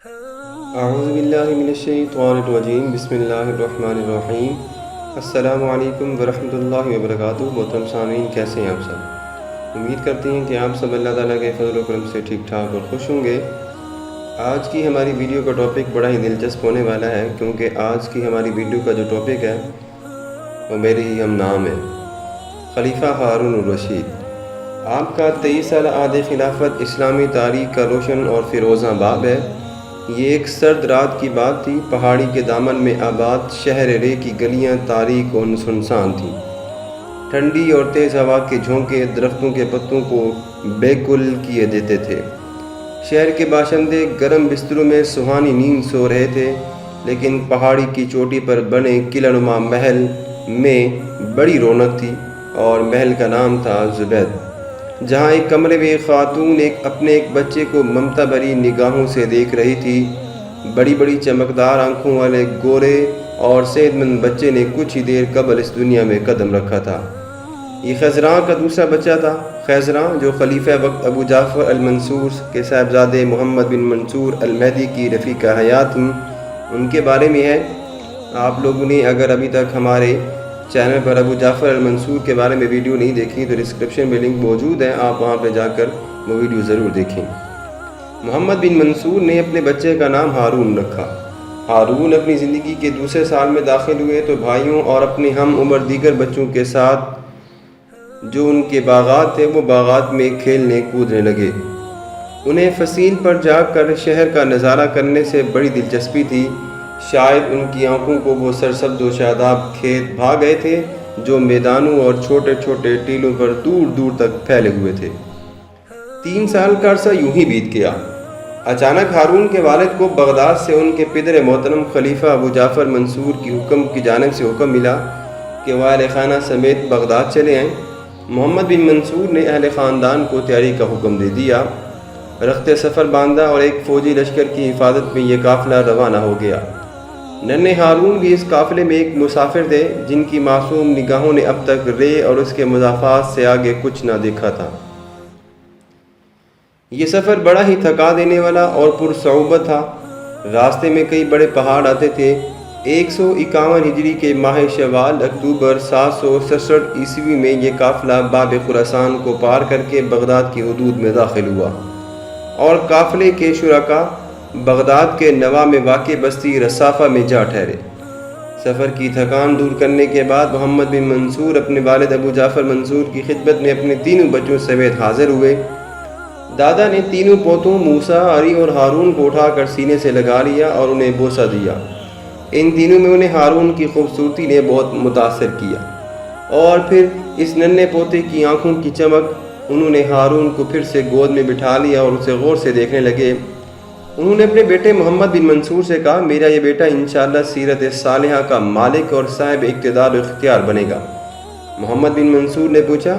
اعوذ باللہ من الشیطان الرجیم بسم اللہ الرحمن الرحیم۔ السلام علیکم ورحمۃ اللہ وبرکاتہ۔ محترم سامعین، کیسے ہیں آپ سب؟ امید کرتے ہیں کہ آپ سب اللہ تعالیٰ کے فضل و کرم سے ٹھیک ٹھاک اور خوش ہوں گے۔ آج کی ہماری ویڈیو کا ٹاپک بڑا ہی دلچسپ ہونے والا ہے، کیونکہ آج کی ہماری ویڈیو کا جو ٹاپک ہے وہ میرے ہی ہم نام ہے، خلیفہ ہارون الرشید۔ آپ کا 23 سالہ عہد خلافت اسلامی تاریخ کا روشن اور فیروزاں باب ہے۔ یہ ایک سرد رات کی بات تھی۔ پہاڑی کے دامن میں آباد شہر رے کی گلیاں تاریک اور سنسان تھیں۔ ٹھنڈی اور تیز ہوا کے جھونکے درختوں کے پتوں کو بے کل کیے دیتے تھے۔ شہر کے باشندے گرم بستروں میں سہانی نیند سو رہے تھے، لیکن پہاڑی کی چوٹی پر بنے قلعہ نما محل میں بڑی رونق تھی، اور محل کا نام تھا زبید، جہاں ایک کمرے میں ایک خاتون اپنے ایک بچے کو ممتا بھری نگاہوں سے دیکھ رہی تھی۔ بڑی بڑی چمکدار آنکھوں والے گورے اور صحت مند بچے نے کچھ ہی دیر قبل اس دنیا میں قدم رکھا تھا۔ یہ خیزراں کا دوسرا بچہ تھا۔ خیزراں جو خلیفہ وقت ابو جعفر المنصور کے صاحبزادے محمد بن منصور المہدی کی رفیقہ حیات تھیں، ان کے بارے میں ہے۔ آپ لوگوں نے اگر ابھی تک ہمارے چینل پر ابو جعفر المنصور کے بارے میں ویڈیو نہیں دیکھی تو ڈسکرپشن میں لنک موجود ہے، آپ وہاں پہ جا کر وہ ویڈیو ضرور دیکھیں۔ محمد بن منصور نے اپنے بچے کا نام ہارون رکھا۔ ہارون اپنی زندگی کے دوسرے سال میں داخل ہوئے تو بھائیوں اور اپنے ہم عمر دیگر بچوں کے ساتھ جو ان کے باغات تھے وہ باغات میں کھیلنے کودنے لگے۔ انہیں فصیل پر جا کر شہر کا نظارہ کرنے سے بڑی دلچسپی تھی۔ شاید ان کی آنکھوں کو وہ سرسبز و شاداب کھیت بھا گئے تھے جو میدانوں اور چھوٹے چھوٹے ٹیلوں پر دور دور تک پھیلے ہوئے تھے۔ 3 سال کا عرصہ یوں ہی بیت گیا۔ اچانک ہارون کے والد کو بغداد سے ان کے پدر محترم خلیفہ ابو جعفر منصور کی جانب سے حکم ملا کہ وہ اہل خانہ سمیت بغداد چلے آئیں۔ محمد بن منصور نے اہل خاندان کو تیاری کا حکم دے دیا، رخت سفر باندھا اور ایک فوجی لشکر کی حفاظت میں یہ قافلہ روانہ ہو گیا۔ ننھے ہارون بھی اس قافلے میں ایک مسافر تھے، جن کی معصوم نگاہوں نے اب تک رے اور اس کے مضافات سے آگے کچھ نہ دیکھا تھا۔ یہ سفر بڑا ہی تھکا دینے والا اور پرصعوبت تھا۔ راستے میں کئی بڑے پہاڑ آتے تھے۔ 151 ہجری کے ماہ شوال اکتوبر 767 عیسوی میں یہ قافلہ باب خراسان کو پار کر کے بغداد کی حدود میں داخل ہوا، اور قافلے کے شرکاء بغداد کے نواح میں واقع بستی رصافہ میں جا ٹھہرے۔ سفر کی تھکان دور کرنے کے بعد محمد بن منصور اپنے والد ابو جعفر منصور کی خدمت میں اپنے تینوں بچوں سمیت حاضر ہوئے۔ دادا نے تینوں پوتوں موسیٰ، علی اور ہارون کو اٹھا کر سینے سے لگا لیا اور انہیں بوسہ دیا۔ ان دنوں میں انہیں ہارون کی خوبصورتی نے بہت متاثر کیا، اور پھر اس ننھے پوتے کی آنکھوں کی چمک، انہوں نے ہارون کو پھر سے گود میں بٹھا لیا اور اسے غور سے دیکھنے لگے۔ انہوں نے اپنے بیٹے محمد بن منصور سے کہا، میرا یہ بیٹا انشاءاللہ سیرت صالحہ کا مالک اور صاحب اقتدار و اختیار بنے گا۔ محمد بن منصور نے پوچھا،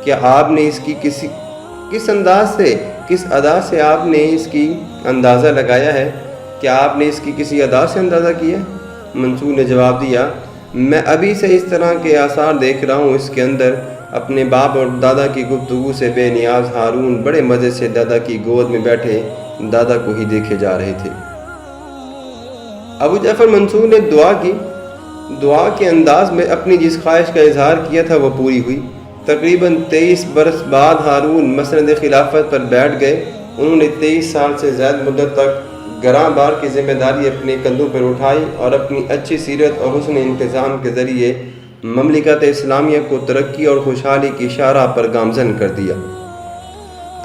کیا آپ نے اس کی کس ادا سے آپ نے اس کی اندازہ لگایا ہے؟ کیا آپ نے اس کی کسی ادا سے اندازہ کیا؟ منصور نے جواب دیا، میں ابھی سے اس طرح کے آثار دیکھ رہا ہوں۔ اس کے اندر اپنے باپ اور دادا کی گفتگو سے بے نیاز ہارون بڑے مزے سے دادا کی گود میں بیٹھے دادا کو ہی دیکھے جا رہے تھے۔ ابو جعفر منصور نے دعا کے انداز میں اپنی جس خواہش کا اظہار کیا تھا وہ پوری ہوئی۔ تقریباً 23 برس بعد ہارون مسند خلافت پر بیٹھ گئے۔ انہوں نے 23 سال سے زائد مدت تک گراں بار کی ذمہ داری اپنے کندھوں پر اٹھائی، اور اپنی اچھی سیرت اور حسن انتظام کے ذریعے مملکت اسلامیہ کو ترقی اور خوشحالی کی شاہراہ پر گامزن کر دیا۔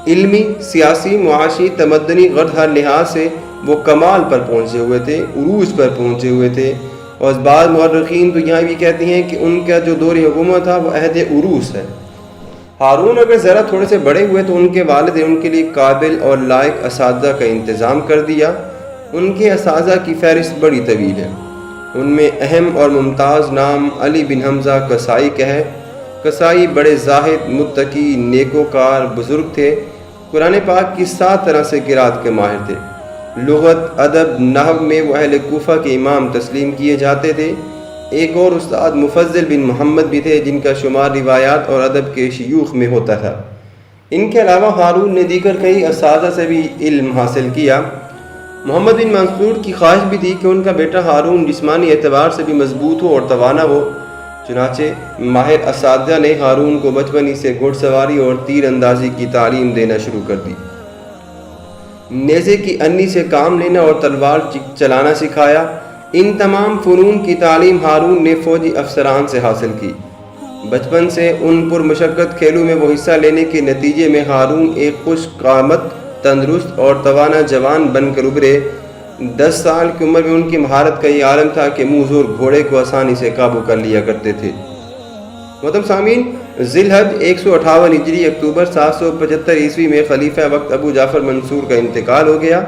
علمی، سیاسی، معاشی، تمدنی غرض ہر لحاظ سے وہ کمال پر پہنچے ہوئے تھے، عروج پر پہنچے ہوئے تھے، اور بعض مورخین تو یہاں بھی کہتے ہیں کہ ان کا جو دور حکومت تھا وہ عہد عروج ہے۔ ہارون اگر ذرا تھوڑے سے بڑے ہوئے تو ان کے والد نے ان کے لیے قابل اور لائق اساتذہ کا انتظام کر دیا۔ ان کے اساتذہ کی فہرست بڑی طویل ہے۔ ان میں اہم اور ممتاز نام علی بن حمزہ کسائی کا ہے۔ کسائی بڑے زاہد، متقی، نیکوکار بزرگ تھے۔ قرآن پاک کی 7 طرح سے قرات کے ماہر تھے۔ لغت، ادب، نحو میں وہ اہل کوفہ کے امام تسلیم کیے جاتے تھے۔ ایک اور استاد مفضل بن محمد بھی تھے، جن کا شمار روایات اور ادب کے شیوخ میں ہوتا تھا۔ ان کے علاوہ ہارون نے دیگر کئی اساتذہ سے بھی علم حاصل کیا۔ محمد بن منصور کی خواہش بھی تھی کہ ان کا بیٹا ہارون جسمانی اعتبار سے بھی مضبوط ہو اور توانا ہو، چنانچہ ماہر اساتذہ نے ہارون کو بچپن ہی سے گھڑ سواری اور تیر اندازی کی تعلیم دینا شروع کر دی۔ نیزے کی انی سے کام لینا اور تلوار چلانا سکھایا۔ ان تمام فنون کی تعلیم ہارون نے فوجی افسران سے حاصل کی۔ بچپن سے ان پر مشقت کھیلوں میں وہ حصہ لینے کے نتیجے میں ہارون ایک خوش قامت، تندرست اور توانا جوان بن کر ابھرے۔ 10 سال کی عمر میں ان کی مہارت کا یہ عالم تھا کہ منہ زور گھوڑے کو آسانی سے قابو کر لیا کرتے تھے۔ محترم سامعین، ذی الحج 158 ہجری اکتوبر 775 عیسوی میں خلیفہ وقت ابو جعفر منصور کا انتقال ہو گیا۔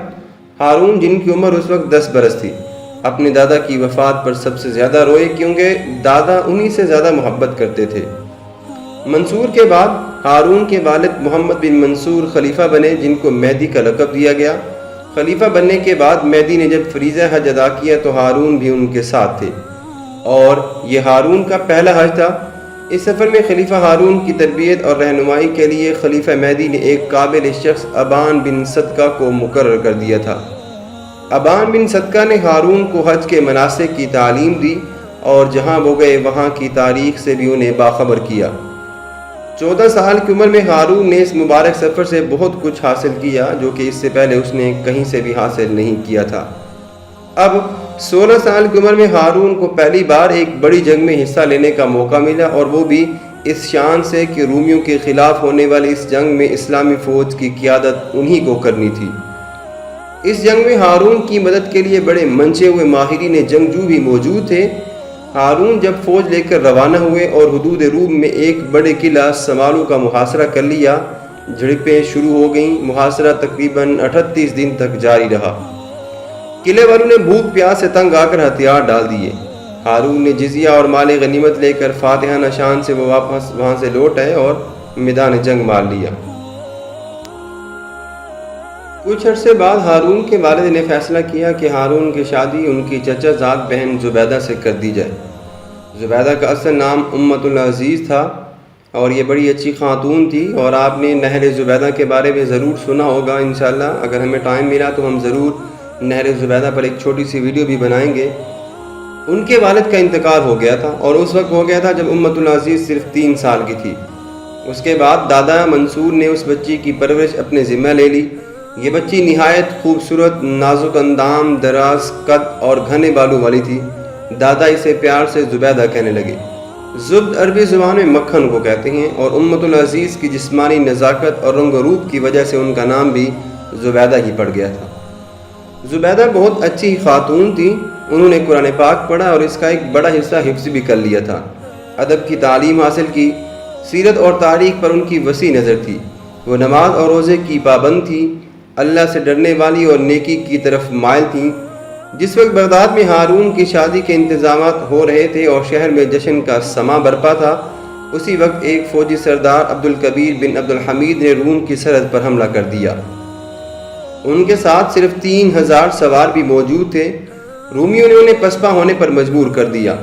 ہارون، جن کی عمر اس وقت 10 برس تھی، اپنے دادا کی وفات پر سب سے زیادہ روئے، کیونکہ دادا انہی سے زیادہ محبت کرتے تھے۔ منصور کے بعد ہارون کے والد محمد بن منصور خلیفہ بنے، جن کو مہدی کا لقب دیا گیا۔ خلیفہ بننے کے بعد مہدی نے جب فریضہ حج ادا کیا تو ہارون بھی ان کے ساتھ تھے، اور یہ ہارون کا پہلا حج تھا۔ اس سفر میں خلیفہ ہارون کی تربیت اور رہنمائی کے لیے خلیفہ مہدی نے ایک قابل شخص ابان بن صدقہ کو مقرر کر دیا تھا۔ ابان بن صدقہ نے ہارون کو حج کے مناسک کی تعلیم دی اور جہاں وہ گئے وہاں کی تاریخ سے بھی انہیں باخبر کیا۔ 14 سال کی عمر میں ہارون نے اس مبارک سفر سے بہت کچھ حاصل کیا، جو کہ اس سے پہلے اس نے کہیں سے بھی حاصل نہیں کیا تھا۔ اب 16 سال کی عمر میں ہارون کو پہلی بار ایک بڑی جنگ میں حصہ لینے کا موقع ملا، اور وہ بھی اس شان سے کہ رومیوں کے خلاف ہونے والی اس جنگ میں اسلامی فوج کی قیادت انہی کو کرنی تھی۔ اس جنگ میں ہارون کی مدد کے لیے بڑے منچے ہوئے ماہرین جنگجو بھی موجود تھے۔ ہارون جب فوج لے کر روانہ ہوئے اور حدود روم میں ایک بڑے قلعہ سمالو کا محاصرہ کر لیا، جھڑپیں شروع ہو گئیں۔ محاصرہ تقریباً 38 دن تک جاری رہا۔ قلعے والوں نے بھوک پیاس سے تنگ آ کر ہتھیار ڈال دیے۔ ہارون نے جزیہ اور مال غنیمت لے کر فاتحانہ شان سے وہ واپس وہاں سے لوٹ آئے اور میدان جنگ مار لیا۔ کچھ عرصے بعد ہارون کے والد نے فیصلہ کیا کہ ہارون کی شادی ان کی چچا زاد بہن زبیدہ سے کر دی جائے۔ زبیدہ کا اصل نام امت العزیز تھا اور یہ بڑی اچھی خاتون تھی، اور آپ نے نہر زبیدہ کے بارے میں ضرور سنا ہوگا۔ انشاءاللہ اگر ہمیں ٹائم ملا تو ہم ضرور نہر زبیدہ پر ایک چھوٹی سی ویڈیو بھی بنائیں گے۔ ان کے والد کا انتقال ہو گیا تھا، اور اس وقت ہو گیا تھا جب امت العزیز صرف 3 سال کی تھی۔ اس کے بعد دادا منصور نے اس بچی کی پرورش اپنے ذمہ لے لی۔ یہ بچی نہایت خوبصورت، نازک اندام، دراز قد اور گھنے بالوں والی تھی۔ دادا اسے پیار سے زبیدہ کہنے لگے۔ زبد عربی زبان میں مکھن کو کہتے ہیں، اور امت العزیز کی جسمانی نزاکت اور رنگ و روپ کی وجہ سے ان کا نام بھی زبیدہ ہی پڑ گیا تھا۔ زبیدہ بہت اچھی خاتون تھی۔ انہوں نے قرآن پاک پڑھا اور اس کا ایک بڑا حصہ حفظ بھی کر لیا تھا۔ ادب کی تعلیم حاصل کی۔ سیرت اور تاریخ پر ان کی وسیع نظر تھی۔ وہ نماز اور روزے کی پابند تھی، اللہ سے ڈرنے والی اور نیکی کی طرف مائل تھیں۔ جس وقت بغداد میں ہارون کی شادی کے انتظامات ہو رہے تھے اور شہر میں جشن کا سماں برپا تھا، اسی وقت ایک فوجی سردار عبدالکبیر بن عبدالحمید نے روم کی سرحد پر حملہ کر دیا۔ ان کے ساتھ صرف 3000 سوار بھی موجود تھے۔ رومیوں نے انہیں پسپا ہونے پر مجبور کر دیا۔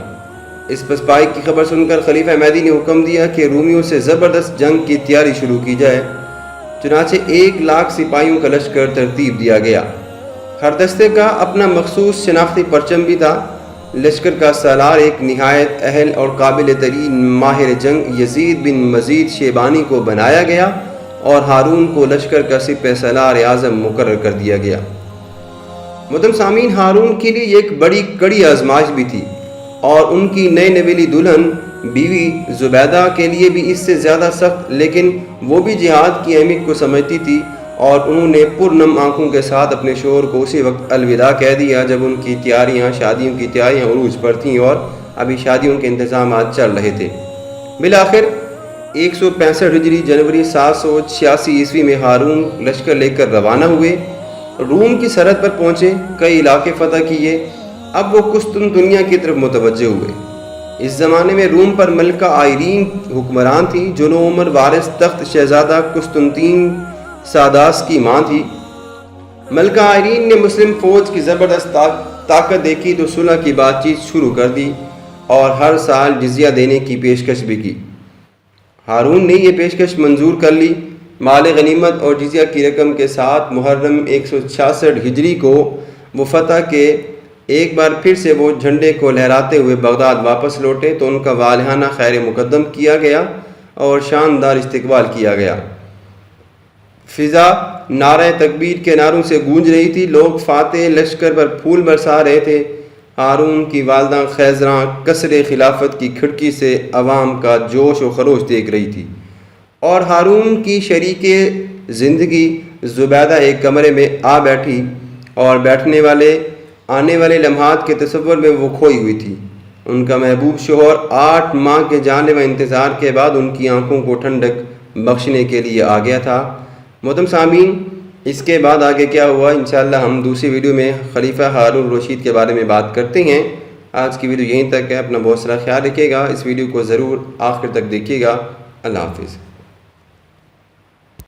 اس پسپائی کی خبر سن کر خلیفہ مہدی نے حکم دیا کہ رومیوں سے زبردست جنگ کی تیاری شروع کی جائے۔ چنانچہ 1,00,000 سپاہیوں کا لشکر ترتیب دیا گیا۔ ہر دستے کا اپنا مخصوص شناختی پرچم بھی تھا۔ لشکر کا سالار ایک نہایت اہل اور قابل ترین ماہر جنگ یزید بن مزید شیبانی کو بنایا گیا، اور ہارون کو لشکر کا سپہ سالار اعظم مقرر کر دیا گیا۔ محترم سامعین، ہارون کے لیے یہ ایک بڑی کڑی آزمائش بھی تھی، اور ان کی نئے نویلی دلہن بیوی زبیدہ کے لیے بھی اس سے زیادہ سخت، لیکن وہ بھی جہاد کی اہمیت کو سمجھتی تھی، اور انہوں نے پرنم آنکھوں کے ساتھ اپنے شوہر کو اسی وقت الوداع کہہ دیا جب ان کی شادیوں کی تیاریاں عروج پر تھیں اور ابھی شادیوں کے انتظامات چل رہے تھے۔ بالآخر 165 ہجری جنوری 786 عیسوی میں ہارون لشکر لے کر روانہ ہوئے، روم کی سرحد پر پہنچے، کئی علاقے فتح کیے۔ اب وہ قسطنطنیہ کی طرف متوجہ ہوئے۔ اس زمانے میں روم پر ملکہ آئرین حکمران تھی، جو نوعمر وارث تخت شہزادہ قسطنطین ساداس کی ماں تھی۔ ملکہ آئرین نے مسلم فوج کی زبردست طاقت دیکھی تو صلح کی بات چیت شروع کر دی اور ہر سال جزیہ دینے کی پیشکش بھی کی۔ ہارون نے یہ پیشکش منظور کر لی۔ مال غنیمت اور جزیہ کی رقم کے ساتھ محرم 166 ہجری کو وہ فتح کے ایک بار پھر سے وہ جھنڈے کو لہراتے ہوئے بغداد واپس لوٹے تو ان کا والہانہ خیر مقدم کیا گیا اور شاندار استقبال کیا گیا۔ فضا نعرہ تکبیر کے نعروں سے گونج رہی تھی، لوگ فاتح لشکر پر پھول برسا رہے تھے۔ ہارون کی والدہ خیزراں قصر خلافت کی کھڑکی سے عوام کا جوش و خروش دیکھ رہی تھی، اور ہارون کی شریک زندگی زبیدہ ایک کمرے میں آ بیٹھی اور آنے والے لمحات کے تصور میں وہ کھوئی ہوئی تھی۔ ان کا محبوب شوہر 8 ماہ کے جانب انتظار کے بعد ان کی آنکھوں کو ٹھنڈک بخشنے کے لیے آ گیا تھا۔ محترم سامعین، اس کے بعد آگے کیا ہوا انشاءاللہ ہم دوسری ویڈیو میں خلیفہ ہارون الرشید کے بارے میں بات کرتے ہیں۔ آج کی ویڈیو یہیں تک ہے، اپنا بہت سارا خیال رکھیے گا، اس ویڈیو کو ضرور آخر تک دیکھیے گا۔ اللہ حافظ۔